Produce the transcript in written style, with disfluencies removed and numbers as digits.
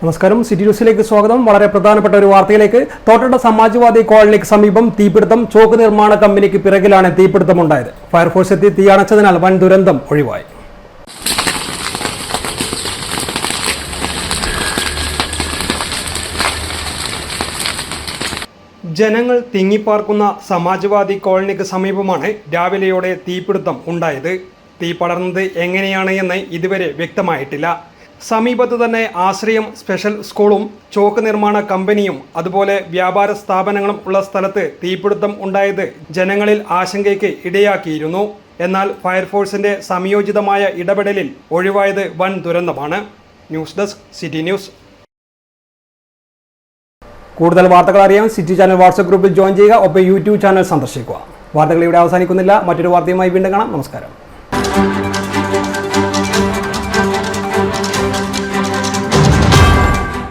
നമസ്കാരം, സിറ്റി ന്യൂസിലേക്ക് സ്വാഗതം. വളരെ പ്രധാനപ്പെട്ട ഒരു വാർത്തയിലേക്ക്. തോട്ടട സമാജ്വാദി കോളനിക്ക് സമീപം തീപിടുത്തം. ചോക്ക് നിർമ്മാണ കമ്പനിക്ക് പിറകിലാണ് തീപിടുത്തമുണ്ടായത്. ഫയർഫോഴ്സ് എത്തി തീയണച്ചതിനാൽ വൻ ദുരന്തം ഒഴിവായി. ജനങ്ങൾ തിങ്ങിപ്പാർക്കുന്ന സമാജ്വാദി കോളനിക്ക് സമീപമാണ് രാവിലെയോടെ തീപിടുത്തം ഉണ്ടായത്. തീ പടർന്നത് എങ്ങനെയാണ് എന്ന് ഇതുവരെ വ്യക്തമായിട്ടില്ല. സമീപത്ത് തന്നെ ആശ്രയം സ്പെഷ്യൽ സ്കൂളും ചോക്ക് നിർമ്മാണ കമ്പനിയും അതുപോലെ വ്യാപാര സ്ഥാപനങ്ങളും ഉള്ള സ്ഥലത്ത് തീപിടുത്തം ഉണ്ടായത് ജനങ്ങളിൽ ആശങ്കയ്ക്ക് ഇടയാക്കിയിരുന്നു. എന്നാൽ ഫയർഫോഴ്സിന്റെ സംയോജിതമായ ഇടപെടലിൽ ഒഴിവായത് വൻ ദുരന്തമാണ്. News desk, city news. കൂടുതൽ വാർത്തകൾ അറിയാൻ സിറ്റി ചാനൽ വാട്സ്ആപ്പ് ഗ്രൂപ്പിൽ ജോയിൻ ചെയ്യുക. ഒപ്പം യൂട്യൂബ് ചാനൽ സന്ദർശിക്കുക. വാർത്തകൾ ഇവിടെ അവസാനിക്കുന്നില്ല. മറ്റൊരു വാർത്തയുമായി വീണ്ടും കാണാം. നമസ്കാരം.